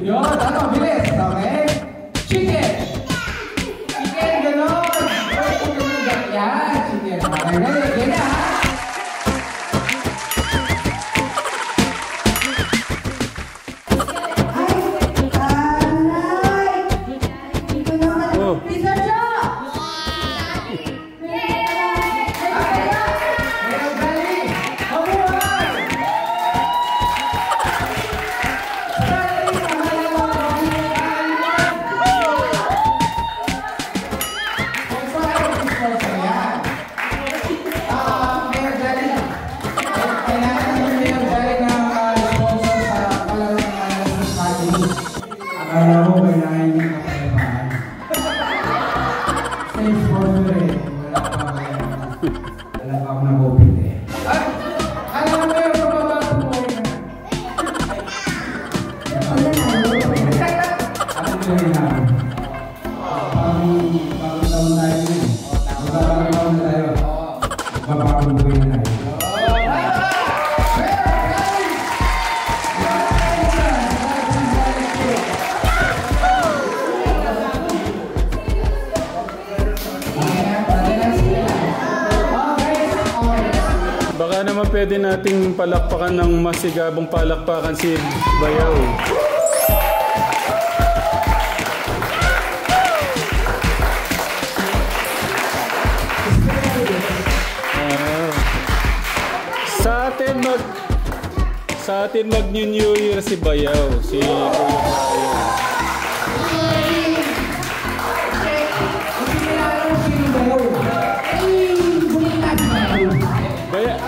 Yun, ano, bilis. Okay? Chicken. Chicken, gano'n. Yan, chicken. Okay, ready? Ganyan, ha? Baka naman pwede nating palakpakan ng masigabong palakpakan si Bayaw. Sa atin mag-New Year si Bayaw, si Kuya Bayaw.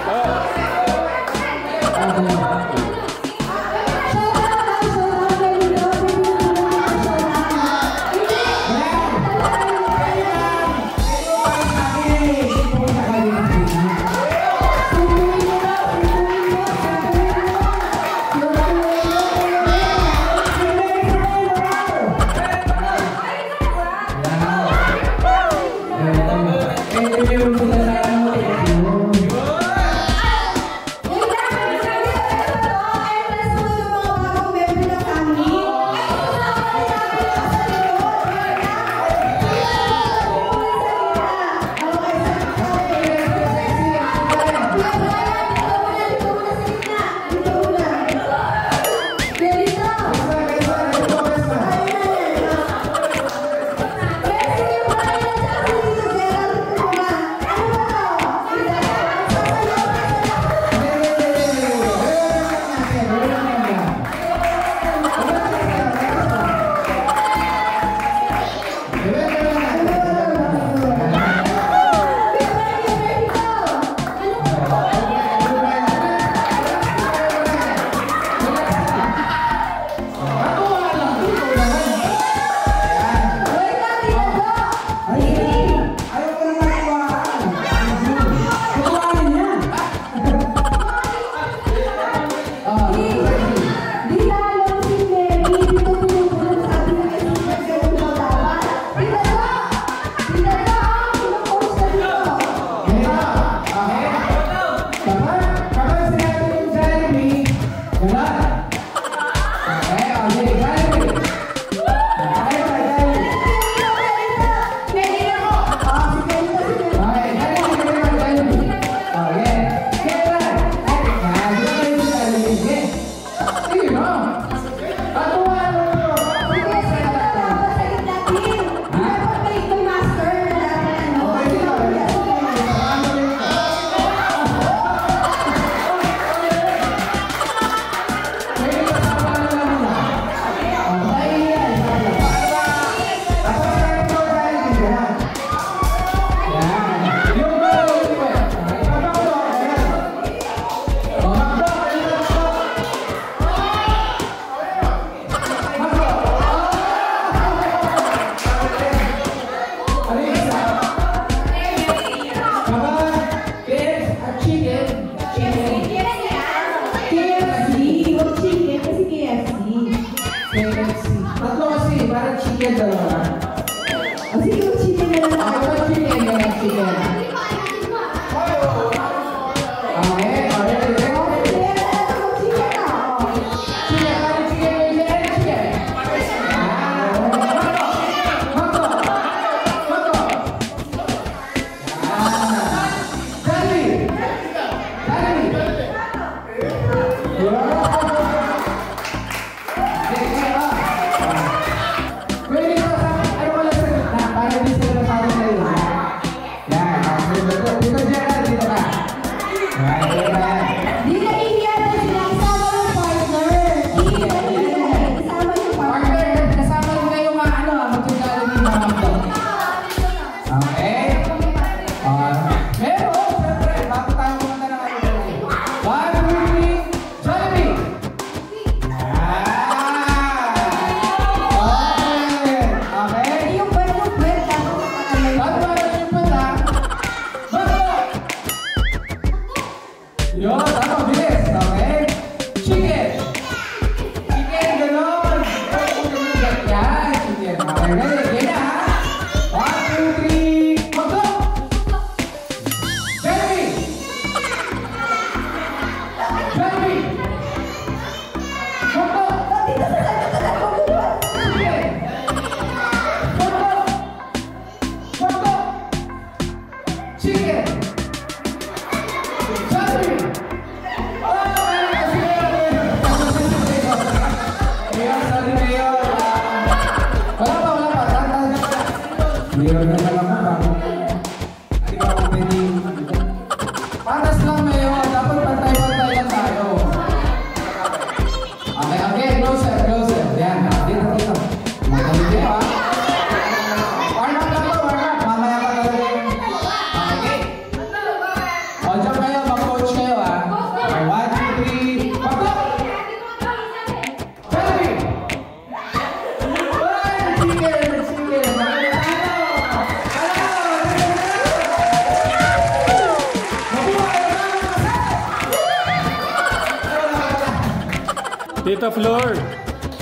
Tita Flor,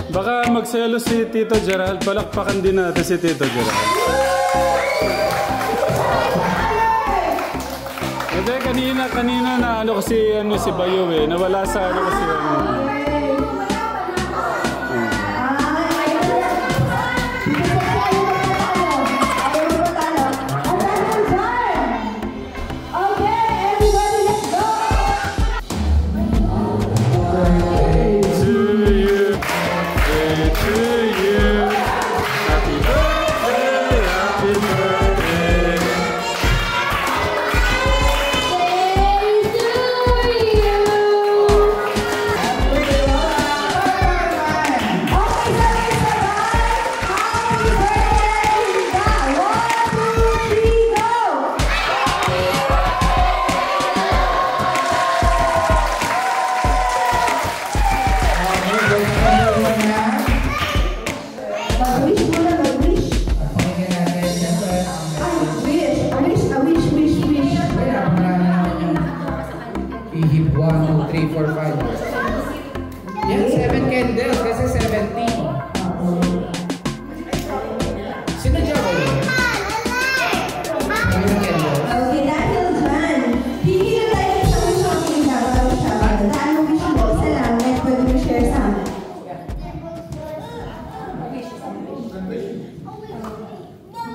baka magselos si Tito Gerald. Palakpakan din natin si Tito Gerald. Hindi, kanina na ano kasi si Bayo eh. Nawala sa ano kasi yan, 7 candles kasi 70. Sino dyan ko yun? Okay, dahil dyan, hindi na tayo sa shopping na bago siya. Dahil mo wish mo, isa lang, may pwede mo share sa amin.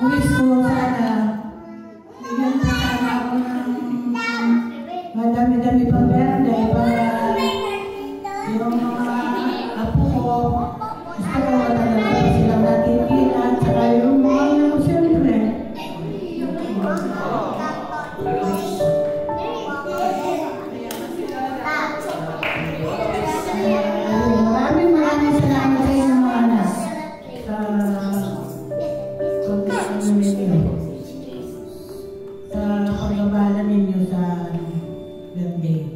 Wish ko sana, bigyan mo sana ako ng madami-dami pang berde para yung mga apo ko, gusto ko talaga silang natipilan, saka yung mga siyempre. Maraming salamat sa inyo mga anak sa pagbabala ninyo sa birthday.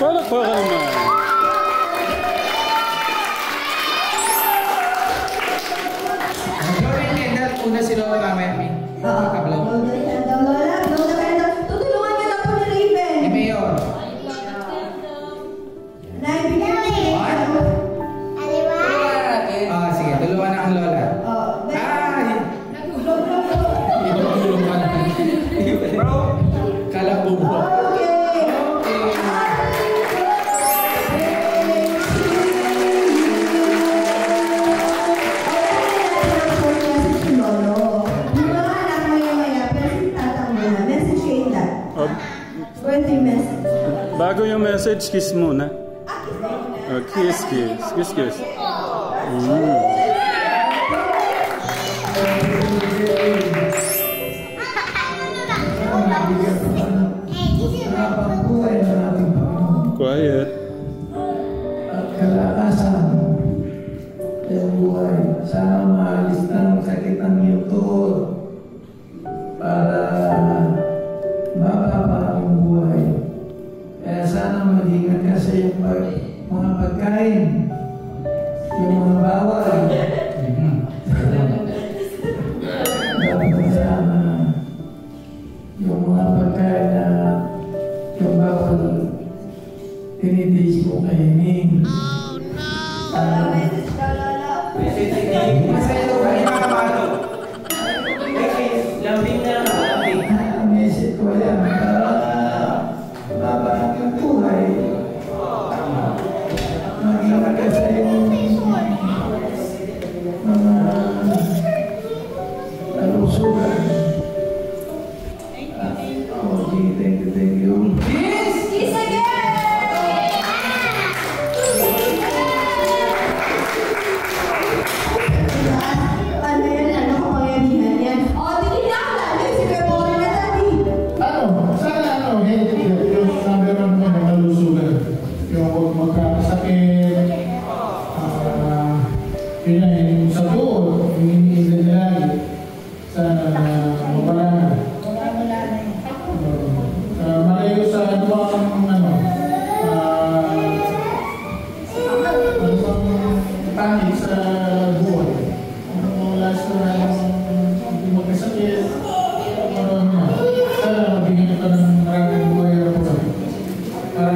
palakpakan naman. Gawin niya na una si Lola mamaya. Magka-vlog. Tutulungan niyo na po ni Raven. Ni Mayor. Naibigyan mo ni Raven. Sige, tulungan na ang Lola. Bro, kala bubo. Bago yung message, kiss muna. Kiss, kiss. Kiss, kiss. Quiet. At kalakasan ng buhay. Sana maalis ng sakit ang iyong tuhod para mababa ang buhay. Kaya sana mag-ingat ka sa iyong mga pagkain, yung mga bawal. Dapat sana yung mga pagkain na yung bawal tinitiis mo kainin. Masaya daw kayo makamalo. Lambing na lang. Message ko yan para mababa ang buhay. Mag-ingat ka sa iyong mga kalusugan. Okay, thank you, thank you. Kiss again! Ano yan? Ano kapangyarihan yan? Tingin na ako lalo. Si Pepori na dati. Sana yung number one mo na malusugan. Yung huwag magkakasakit, yun na, yung sa buo, yung iniinda niya lagi. Sana mawala na. Malayo sa pangit sa buhay. Last na hindi magkasakit, sana mabigyan ka ng maraming buhay na buhay para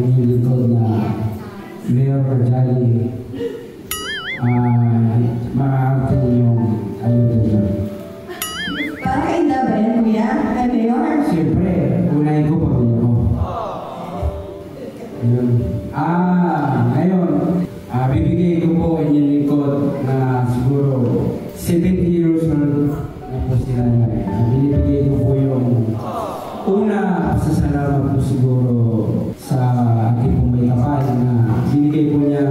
lingkod na Mayor Rajali. Mahal po yung ayuda niyo. Parang ba yan, Kuya? Ay, Mayor? Siyempre, unahin ko pamilya ko. Ayun. Ngayon, bibigay ko po inyong lingkod na siguro 70 years old na po sila ngayon. Binibigay ko po yung una pasasalamat po siguro sa ating pong may kapal na binigay po niya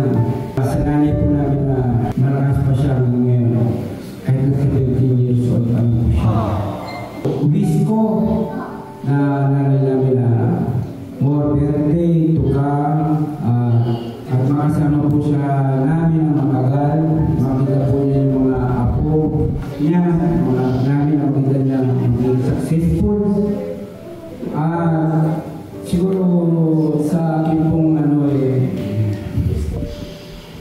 sa nanay po namin na malakas pa siya ngayon. Kahit na 17 years old pa po siya. Wish ko na nanay namin na more birthday to come at makasama po siya namin na matagal. Makita po niya yung mga apo niya, mga namin na makita niya maging successful. Siguro sa akin pong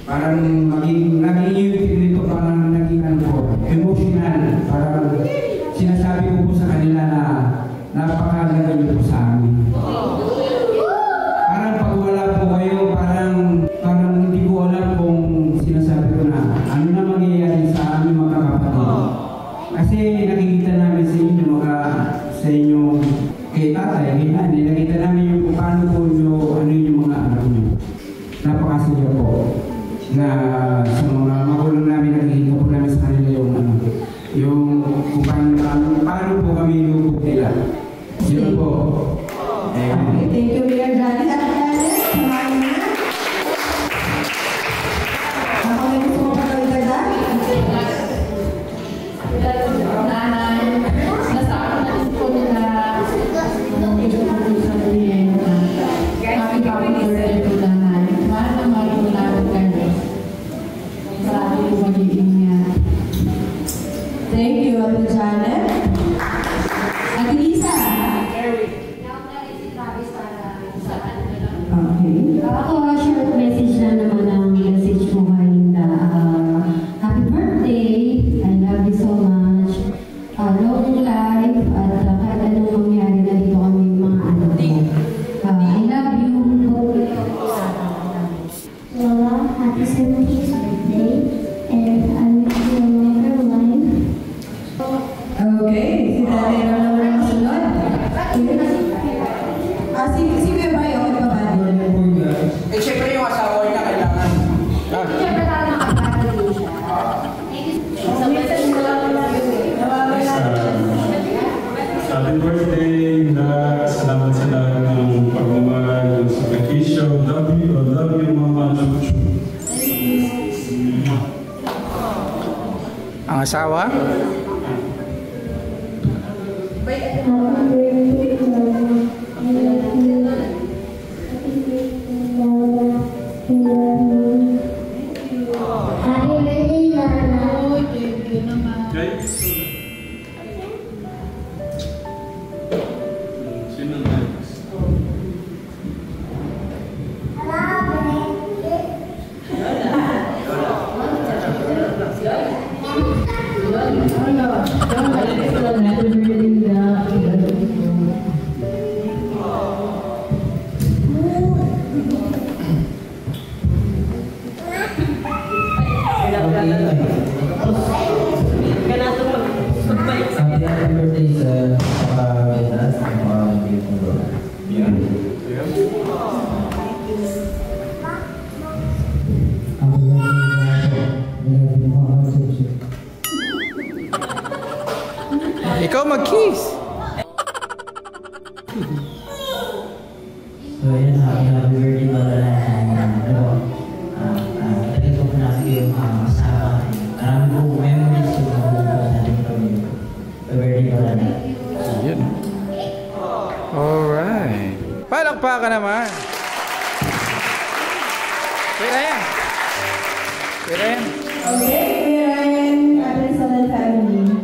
parang naging yung nito parang naging emotional. Parang sinasabi ko po sa kanila na napakalaga niyo po sa amin. Parang pag wala po kayo, parang hindi ko alam kung sinasabi ko na ano na mangyayari sa aming mga kapatid. Kasi nakikita namin sa inyo sa inyong kay tatay, kay nanay, nakita namin yung kung paano po ano yung mga anak nyo. Napakasaya po na sa mga magulang namin nakikita po namin sa kanila yung kung paano po kami lubog nila. Yun po. Okay, thank you, Mayor Jolly. At samahan na. Ako may gusto mo pa kagada? Nanay, nasabi natin po nila nung ito po sabihin na happy birthday to nanay. Mahal na mahal po namin kayo. Sa ating magiging niya. Thank you, Ate Janet. Ate Lisa. Okay. Ako, short message lang naman ang message ko kay Linda. Happy birthday! I love you so much. Long life at kahit anong mangyari na dito kami mga anak ko. I love you. Lola, happy 70th birthday, and I wish you a longer life. Okay, si Tatay Ram naman ang masunod. Si Kuya Bay, okay pa ba? Eh, syempre yung asawa niya kailangan. Siyempre tayo nakapagod siya. Happy birthday, Dad. Salamat sa lahat ng pagmamahal, ng sakripisyo. Love you, Mama Chuchu. Ang asawa? Happy birthday, Lola. Okay? Sino next? Happy birthday sa kapaganda sa mga beautiful. Ikaw mag-kiss. So yun, happy birthday pala talagang ko po natin yung kasama. Marami po memories yung mabubuo sa ating pamilya. Happy birthday pala na. Yun. Alright. Palakpakan naman. Pera yan. Okay, Kuya Ryan, Ate Solal family.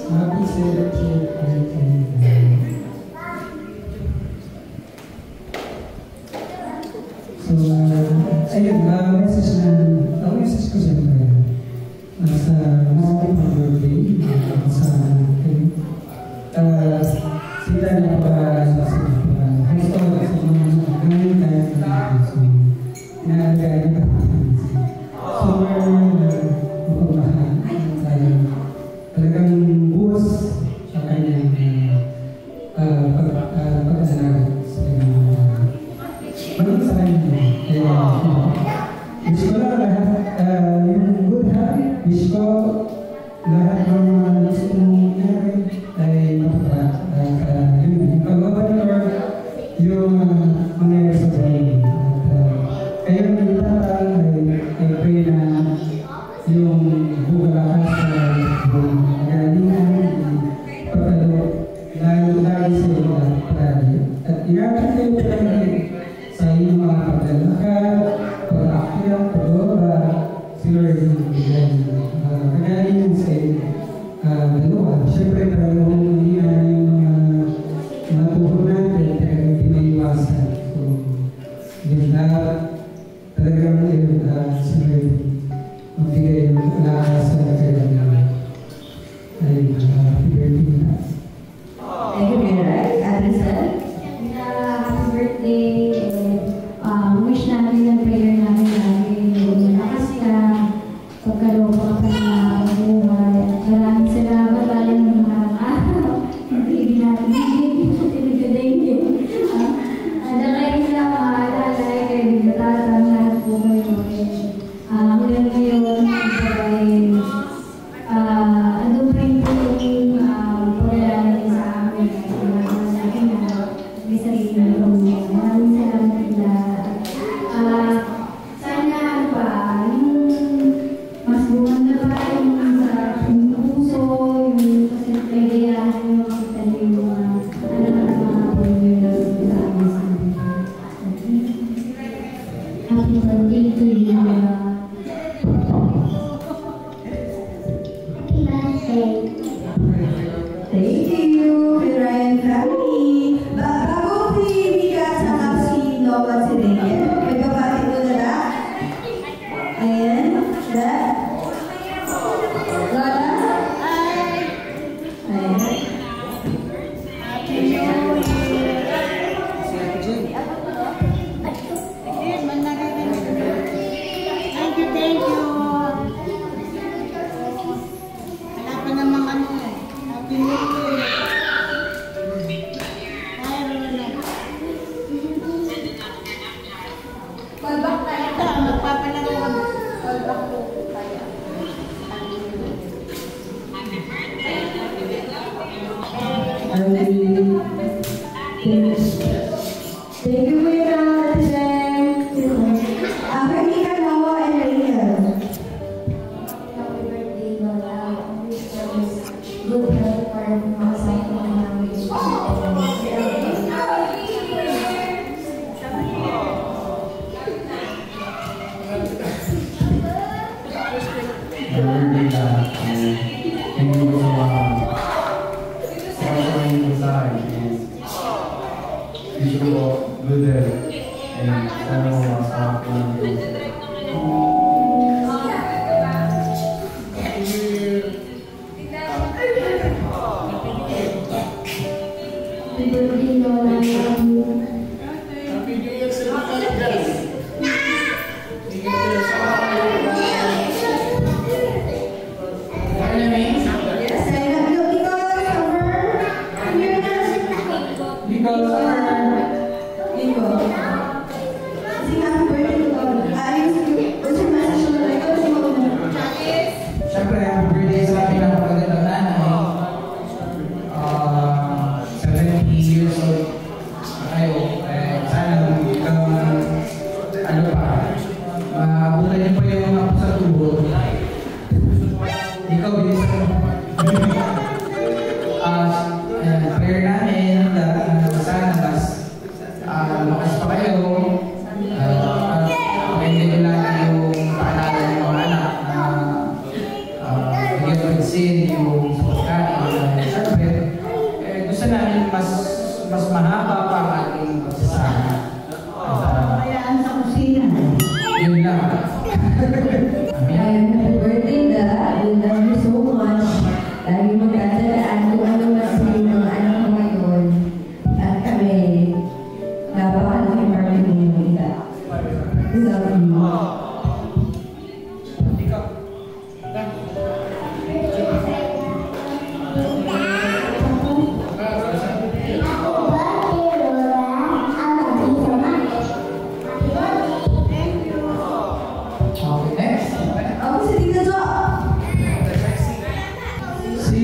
Happy 17th birthday. So, ayun, message ko siyempre. Sa mga birthday, sa Kita niya pa gusto sa mga ngayon tayo so inaalagay niya so mapagmahal tayo talagang buwas sa kanyang pag-alaga sa kanyang maging sa kanyang wish ko lang lahat yung good habit wish ko lahat ng mga gusto mong nangyari ay yung pag-governor yung mangyari sa buhay at kayo ng tatang ay pray na yung bukalakas sa magalingan pagkalo lagi sa iyo at irakit kayo palagi sa inyong mga paglalakad pag-akyat, pag-oba si Lord kagalingan sa iyo dalawa. Siyempre tayo yung mga tuhod natin talagang pinaiwasan. So, yun na talagang siyempre magbigay ng alaasa na kailangan ay happy birthday na. Thank you very much, Ate Sel. Happy birthday. Wish namin ng prayer namin lagi malakas ka pagkaloob ka na buhay. Maraming salamat tayo ng mga araw. Hindi natin tinigadayin. At kayo na maalala kayo nagtatang lahat po kayo. Hanggang ngayon, andun pa rin po yung paglalagay sa amin. May sarili na po. Maraming salamat nila. Sana pa, yung mas buwan na ba yung puso, yung kasi kailangan yung makita yung mga happy birthday to you. Happy birthday. Thank you, Ryan family. Bago pinibigyan sa mga si Nova at si Ryan, may kapatid mo na ba? Ayan, that. Lola? Ayan. Thank you. Wala pa namang Happy birthday. Callback tayo. Magpapalaro kami. Callback po tayo. Thank you, Kuya. Africa, Noah, and Rachel. Happy birthday, Lola. Good health para mga sa mga namin. Birthday ka. Thank you so much. Inside and wish you all good health and sana mo masarap ng Happy birthday, Lola. Happy New Year sa mga guys. Siyempre, happy birthday sa ating napakagandang nanay. 70 years old kayo. Sana ano pa, maabutan niyo pa yung mga sa tubo. Ikaw, bilisan mo. Prayer namin na sana mas lakas pa kayo. Maganda nyo lang yung paalala ng mga anak na bigyan pansin yung pagkain. Siyempre, gusto namin mas mahaba pa ang ating pagsasama. Kayaan sa kusina. Yun lang. Happy birthday, Da. We love you so much. Lagi magkatalaan kung ano mas yung mga anak mo ngayon.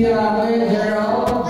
Kuya Gerald.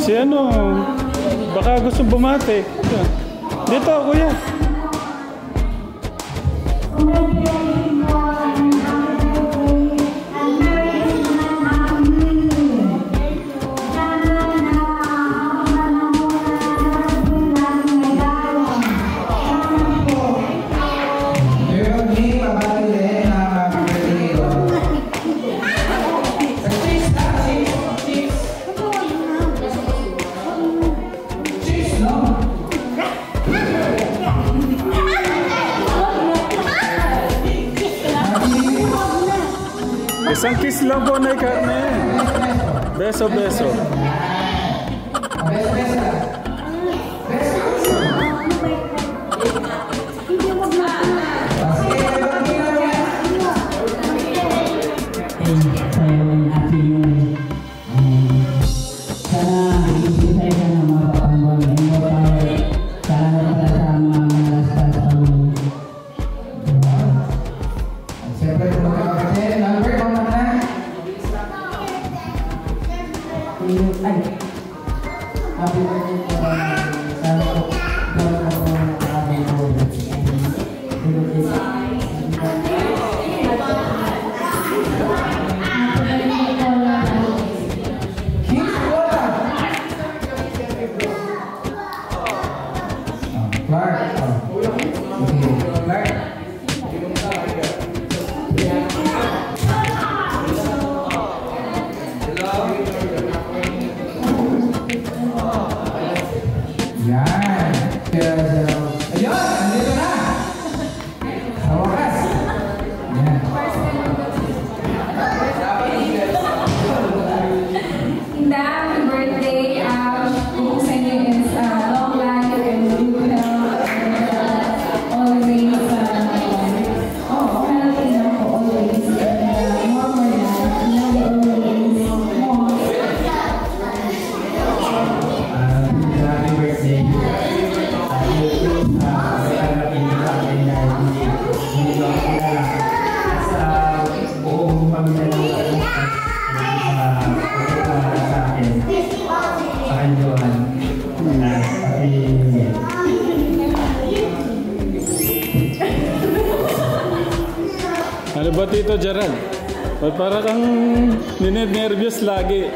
Si ano, baka gusto bumati. Dito, kuya. Isang kiss lang po na ikat na yan. Beso, beso. Ano ba Tito Gerald? Para kang ninervyos lagi.